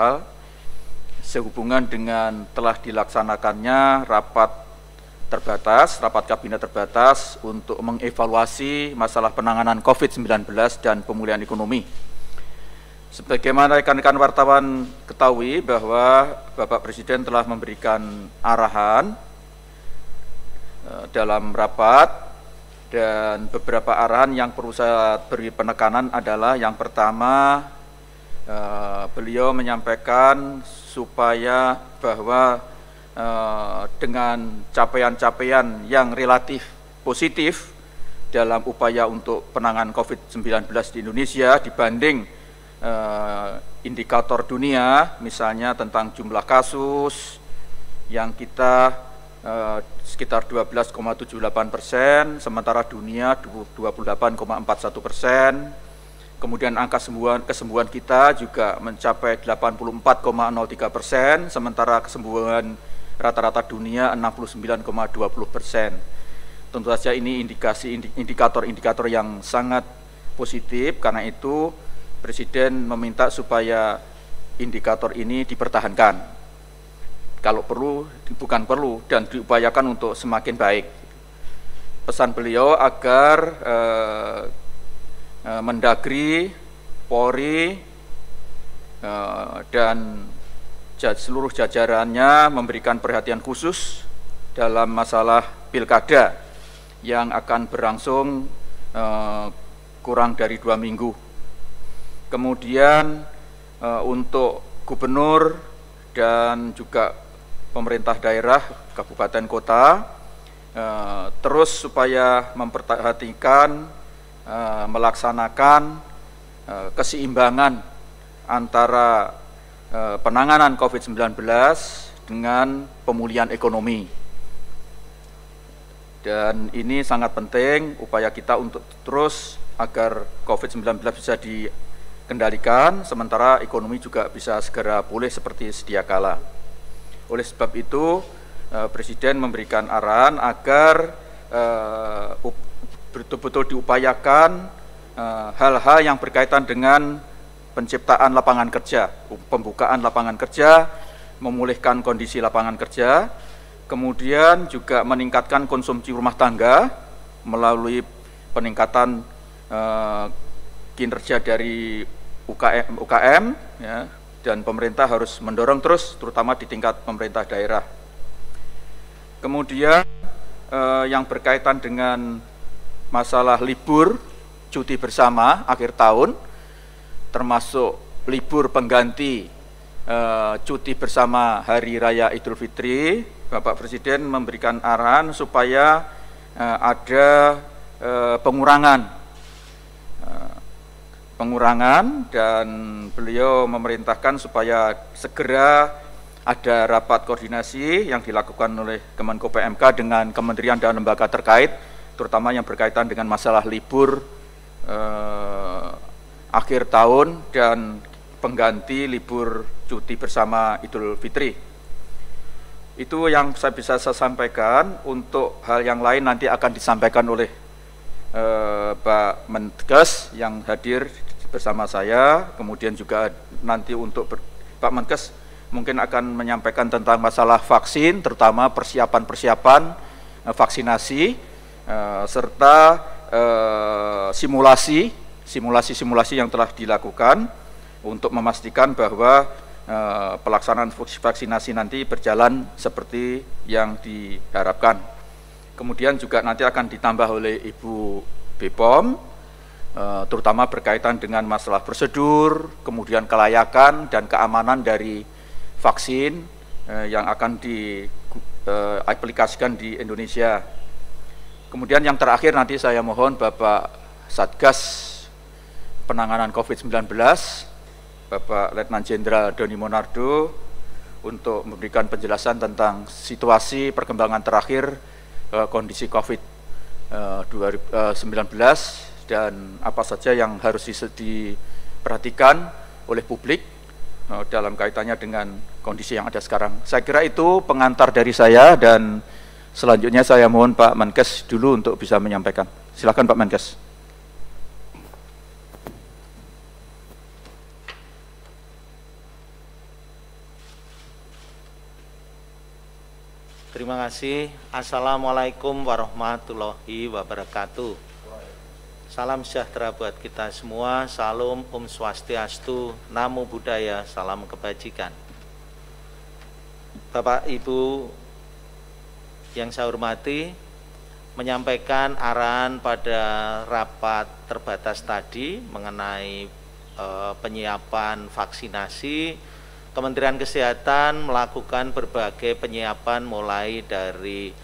hal sehubungan dengan telah dilaksanakannya rapat kabinet terbatas untuk mengevaluasi masalah penanganan COVID-19 dan pemulihan ekonomi. Sebagaimana rekan-rekan wartawan ketahui bahwa Bapak Presiden telah memberikan arahan dalam rapat, dan beberapa arahan yang perlu saya beri penekanan adalah yang pertama, beliau menyampaikan supaya bahwa dengan capaian-capaian yang relatif positif dalam upaya untuk penanganan COVID-19 di Indonesia dibanding indikator dunia, misalnya tentang jumlah kasus yang kita sekitar 12,78%, sementara dunia 28,41%. Kemudian angka kesembuhan kita juga mencapai 84,03%, sementara kesembuhan rata-rata dunia 69,20%. Tentu saja ini indikator-indikator yang sangat positif, karena itu Presiden meminta supaya indikator ini dipertahankan. Kalau perlu, bukan perlu, dan diupayakan untuk semakin baik. Pesan beliau agar Mendagri, Polri, dan seluruh jajarannya memberikan perhatian khusus dalam masalah pilkada yang akan berlangsung kurang dari 2 minggu. Kemudian untuk gubernur dan juga pemerintah daerah, kabupaten kota, terus supaya memperhatikan melaksanakan keseimbangan antara penanganan COVID-19 dengan pemulihan ekonomi. Dan ini sangat penting upaya kita untuk terus agar COVID-19 bisa dikendalikan, sementara ekonomi juga bisa segera pulih seperti sedia kala. Oleh sebab itu, Presiden memberikan arahan agar betul-betul diupayakan hal-hal yang berkaitan dengan penciptaan lapangan kerja, pembukaan lapangan kerja, memulihkan kondisi lapangan kerja, kemudian juga meningkatkan konsumsi rumah tangga melalui peningkatan kinerja dari UKM, ya, dan pemerintah harus mendorong terus, terutama di tingkat pemerintah daerah. Kemudian yang berkaitan dengan masalah libur, cuti bersama akhir tahun, termasuk libur pengganti cuti bersama Hari Raya Idul Fitri, Bapak Presiden memberikan arahan supaya ada pengurangan dan beliau memerintahkan supaya segera ada rapat koordinasi yang dilakukan oleh Kemenko PMK dengan kementerian dan lembaga terkait, terutama yang berkaitan dengan masalah libur akhir tahun dan pengganti libur cuti bersama Idul Fitri. Itu yang bisa saya sampaikan. Untuk hal yang lain nanti akan disampaikan oleh Pak Menkes yang hadir bersama saya. Kemudian juga nanti untuk Pak Menkes mungkin akan menyampaikan tentang masalah vaksin, terutama persiapan vaksinasi, serta simulasi yang telah dilakukan untuk memastikan bahwa pelaksanaan vaksinasi nanti berjalan seperti yang diharapkan. Kemudian juga nanti akan ditambah oleh Ibu BPOM, terutama berkaitan dengan masalah prosedur, kemudian kelayakan dan keamanan dari vaksin yang akan diaplikasikan di Indonesia. Kemudian yang terakhir nanti saya mohon Bapak Satgas Penanganan COVID-19, Bapak Letnan Jenderal Doni Monardo, untuk memberikan penjelasan tentang situasi perkembangan terakhir kondisi COVID-19 dan apa saja yang harus diperhatikan oleh publik dalam kaitannya dengan kondisi yang ada sekarang. Saya kira itu pengantar dari saya, dan selanjutnya saya mohon Pak Menkes dulu untuk bisa menyampaikan. Silakan Pak Menkes. Terima kasih. Assalamualaikum warahmatullahi wabarakatuh. Salam sejahtera buat kita semua. Salam Om Swastiastu, Namo Buddhaya, salam kebajikan. Bapak Ibu yang saya hormati, menyampaikan arahan pada rapat terbatas tadi mengenai penyiapan vaksinasi. Kementerian Kesehatan melakukan berbagai penyiapan mulai dari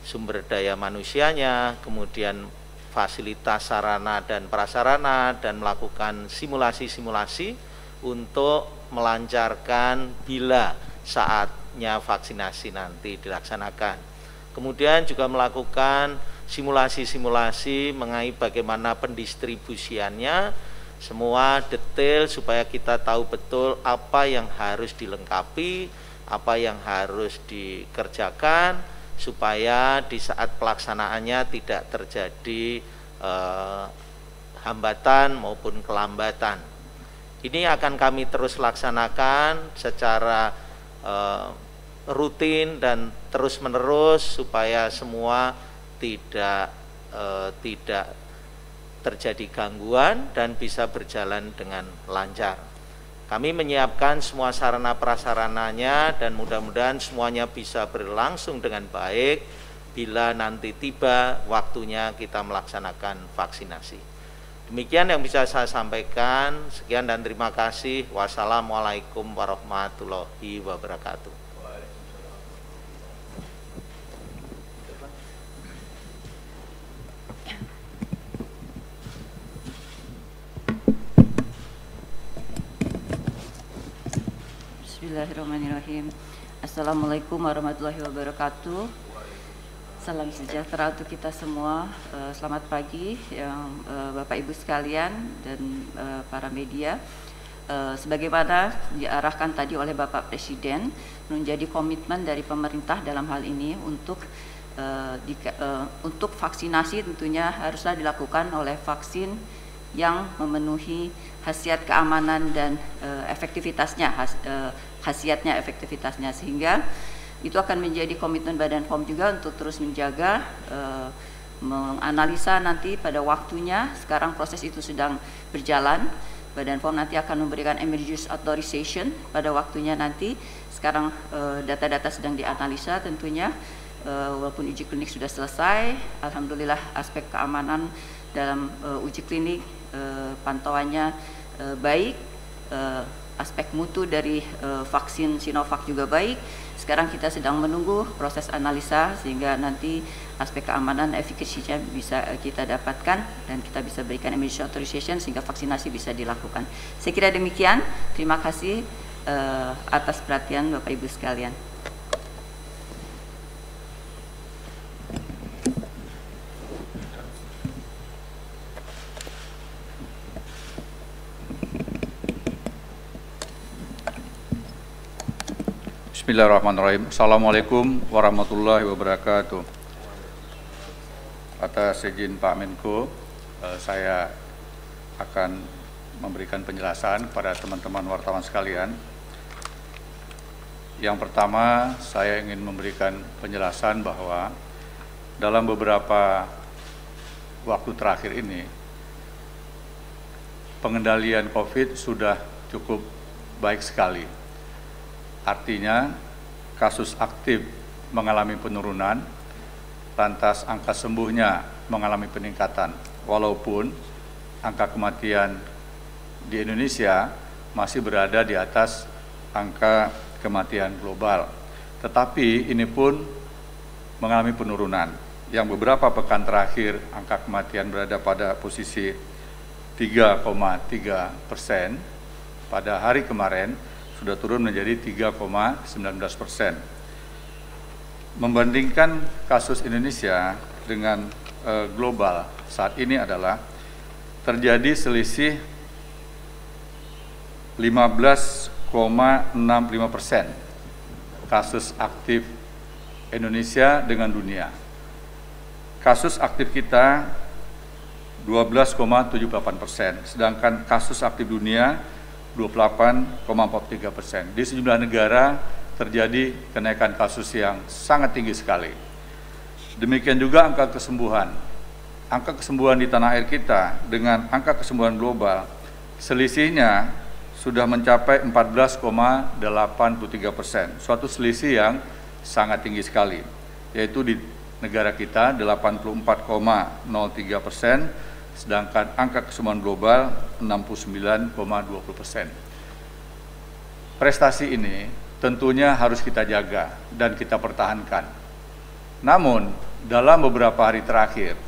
sumber daya manusianya, kemudian fasilitas sarana dan prasarana, dan melakukan simulasi-simulasi untuk melancarkan bila saatnya vaksinasi nanti dilaksanakan. Kemudian juga melakukan simulasi-simulasi mengenai bagaimana pendistribusiannya, semua detail supaya kita tahu betul apa yang harus dilengkapi, apa yang harus dikerjakan, supaya di saat pelaksanaannya tidak terjadi hambatan maupun kelambatan. Ini akan kami terus laksanakan secara rutin dan terus-menerus supaya semua tidak terjadi gangguan dan bisa berjalan dengan lancar. Kami menyiapkan semua sarana prasarananya dan mudah-mudahan semuanya bisa berlangsung dengan baik bila nanti tiba waktunya kita melaksanakan vaksinasi. Demikian yang bisa saya sampaikan. Sekian dan terima kasih. Wassalamualaikum warahmatullahi wabarakatuh. Bismillahirrahmanirrahim. Assalamualaikum warahmatullahi wabarakatuh. Salam sejahtera untuk kita semua. Selamat pagi yang Bapak Ibu sekalian dan para media. Sebagaimana diarahkan tadi oleh Bapak Presiden, menjadi komitmen dari pemerintah dalam hal ini untuk vaksinasi tentunya haruslah dilakukan oleh vaksin yang memenuhi khasiat keamanan dan efektivitasnya, khasiatnya efektivitasnya, sehingga itu akan menjadi komitmen Badan POM juga untuk terus menjaga, menganalisa nanti pada waktunya. Sekarang proses itu sedang berjalan. Badan POM nanti akan memberikan emergency authorization pada waktunya nanti. Sekarang data-data sedang dianalisa tentunya, walaupun uji klinik sudah selesai. Alhamdulillah aspek keamanan dalam uji klinik pantauannya baik, aspek mutu dari vaksin Sinovac juga baik. Sekarang kita sedang menunggu proses analisa sehingga nanti aspek keamanan efikasinya bisa kita dapatkan dan kita bisa berikan emergency authorization sehingga vaksinasi bisa dilakukan. Saya kira demikian. Terima kasih atas perhatian Bapak Ibu sekalian. Bismillahirrahmanirrahim. Assalamualaikum warahmatullahi wabarakatuh. Atas izin Pak Menko, saya akan memberikan penjelasan kepada teman-teman wartawan sekalian. Yang pertama, saya ingin memberikan penjelasan bahwa dalam beberapa waktu terakhir ini, pengendalian COVID sudah cukup baik sekali. Artinya, kasus aktif mengalami penurunan, lantas angka sembuhnya mengalami peningkatan. Walaupun angka kematian di Indonesia masih berada di atas angka kematian global. Tetapi ini pun mengalami penurunan. Yang beberapa pekan terakhir angka kematian berada pada posisi 3,3%. Pada hari kemarin sudah turun menjadi 3,19%. Membandingkan kasus Indonesia dengan global saat ini adalah terjadi selisih 15,65% kasus aktif Indonesia dengan dunia. Kasus aktif kita 12,78%, sedangkan kasus aktif dunia 28,43%. Di sejumlah negara terjadi kenaikan kasus yang sangat tinggi sekali. Demikian juga angka kesembuhan. Angka kesembuhan di tanah air kita dengan angka kesembuhan global, selisihnya sudah mencapai 14,83%, suatu selisih yang sangat tinggi sekali, yaitu di negara kita 84,03%, sedangkan angka kesembuhan global 69,20%. Prestasi ini tentunya harus kita jaga dan kita pertahankan. Namun, dalam beberapa hari terakhir,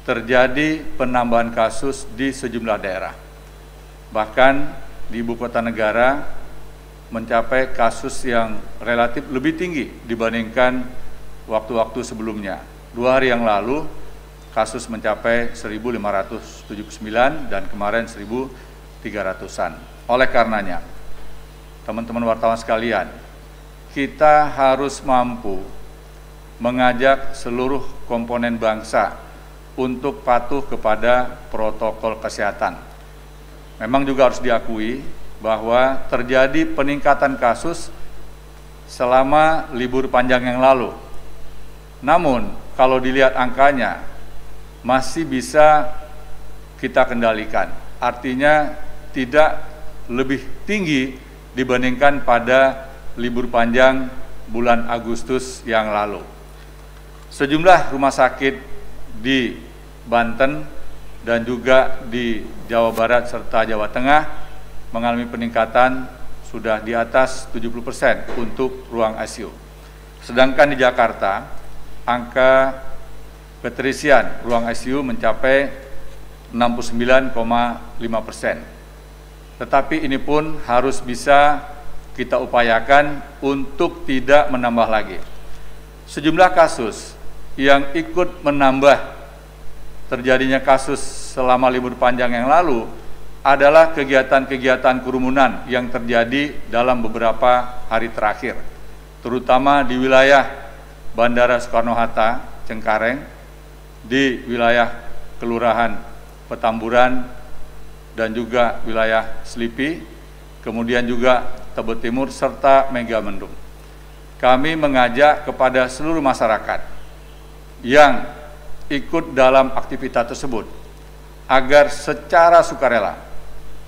terjadi penambahan kasus di sejumlah daerah. Bahkan di ibu kota negara mencapai kasus yang relatif lebih tinggi dibandingkan waktu-waktu sebelumnya. 2 hari yang lalu, kasus mencapai 1.579 dan kemarin 1.300-an. Oleh karenanya, teman-teman wartawan sekalian, kita harus mampu mengajak seluruh komponen bangsa untuk patuh kepada protokol kesehatan. Memang juga harus diakui bahwa terjadi peningkatan kasus selama libur panjang yang lalu. Namun, kalau dilihat angkanya, masih bisa kita kendalikan. Artinya tidak lebih tinggi dibandingkan pada libur panjang bulan Agustus yang lalu. Sejumlah rumah sakit di Banten dan juga di Jawa Barat serta Jawa Tengah mengalami peningkatan sudah di atas 70% untuk ruang ICU. Sedangkan di Jakarta, angka keterisian ruang ICU mencapai 69,5%. Tetapi ini pun harus bisa kita upayakan untuk tidak menambah lagi. Sejumlah kasus yang ikut menambah terjadinya kasus selama libur panjang yang lalu adalah kegiatan-kegiatan kerumunan yang terjadi dalam beberapa hari terakhir, terutama di wilayah Bandara Soekarno-Hatta, Cengkareng, di wilayah Kelurahan Petamburan, dan juga wilayah Selipi, kemudian juga Tebet Timur, serta Megamendung. Kami mengajak kepada seluruh masyarakat yang ikut dalam aktivitas tersebut agar secara sukarela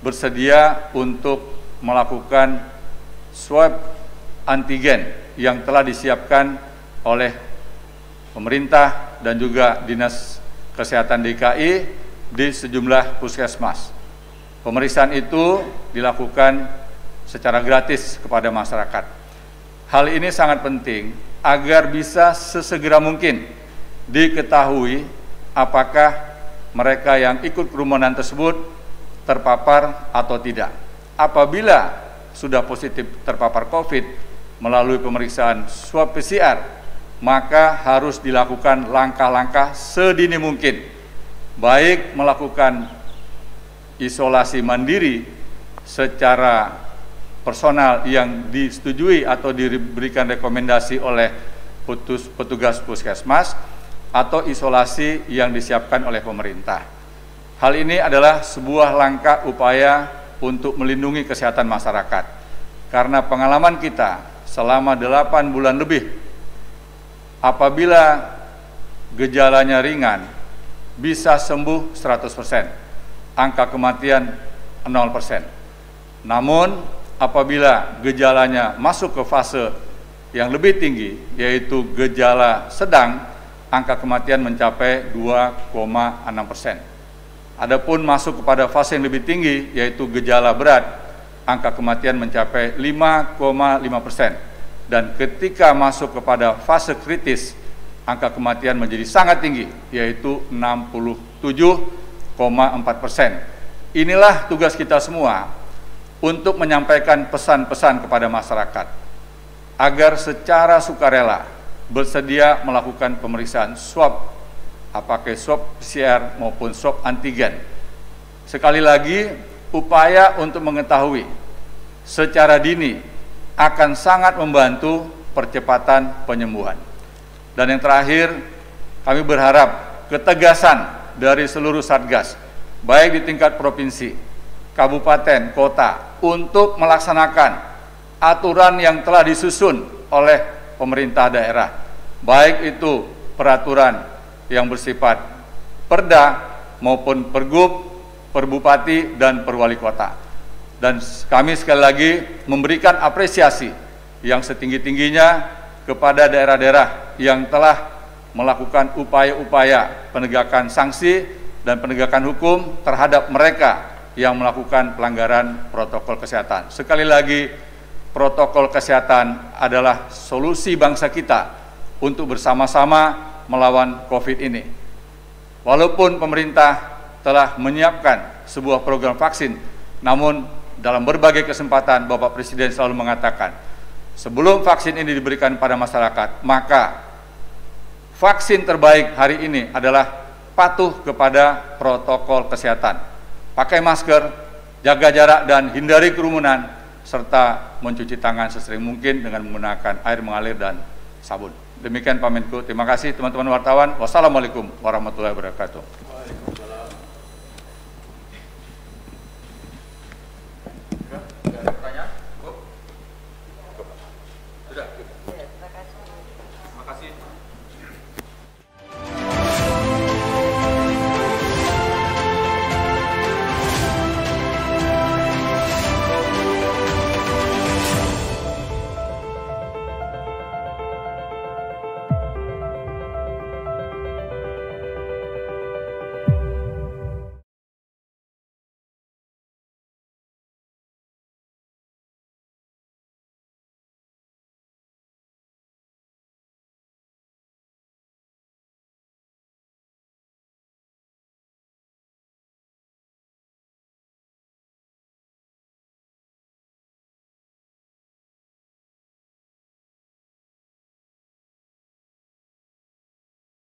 bersedia untuk melakukan swab antigen yang telah disiapkan oleh pemerintah dan juga Dinas Kesehatan DKI di sejumlah puskesmas. Pemeriksaan itu dilakukan secara gratis kepada masyarakat. Hal ini sangat penting agar bisa sesegera mungkin diketahui apakah mereka yang ikut kerumunan tersebut terpapar atau tidak. Apabila sudah positif terpapar COVID melalui pemeriksaan swab PCR, maka harus dilakukan langkah-langkah sedini mungkin, baik melakukan isolasi mandiri secara personal yang disetujui atau diberikan rekomendasi oleh petugas puskesmas, atau isolasi yang disiapkan oleh pemerintah. Hal ini adalah sebuah langkah upaya untuk melindungi kesehatan masyarakat. Karena pengalaman kita selama 8 bulan lebih, apabila gejalanya ringan, bisa sembuh 100%, angka kematian 0%. Namun, apabila gejalanya masuk ke fase yang lebih tinggi, yaitu gejala sedang, angka kematian mencapai 2,6%. Adapun masuk kepada fase yang lebih tinggi, yaitu gejala berat, angka kematian mencapai 5,5%. Dan ketika masuk kepada fase kritis, angka kematian menjadi sangat tinggi, yaitu 67,4%. Inilah tugas kita semua untuk menyampaikan pesan-pesan kepada masyarakat, agar secara sukarela bersedia melakukan pemeriksaan swab, apakah swab PCR maupun swab antigen. Sekali lagi, upaya untuk mengetahui secara dini akan sangat membantu percepatan penyembuhan. Dan yang terakhir, kami berharap ketegasan dari seluruh Satgas, baik di tingkat provinsi, kabupaten, kota, untuk melaksanakan aturan yang telah disusun oleh pemerintah daerah, baik itu peraturan yang bersifat perda maupun pergub, perbupati, dan perwali kota. Dan kami sekali lagi memberikan apresiasi yang setinggi-tingginya kepada daerah-daerah yang telah melakukan upaya-upaya penegakan sanksi dan penegakan hukum terhadap mereka yang melakukan pelanggaran protokol kesehatan. Sekali lagi, protokol kesehatan adalah solusi bangsa kita untuk bersama-sama melawan COVID ini. Walaupun pemerintah telah menyiapkan sebuah program vaksin, namun dalam berbagai kesempatan Bapak Presiden selalu mengatakan, sebelum vaksin ini diberikan pada masyarakat, maka vaksin terbaik hari ini adalah patuh kepada protokol kesehatan. Pakai masker, jaga jarak dan hindari kerumunan, serta mencuci tangan sesering mungkin dengan menggunakan air mengalir dan sabun. Demikian Pak Menko. Terima kasih teman-teman wartawan. Wassalamualaikum warahmatullahi wabarakatuh.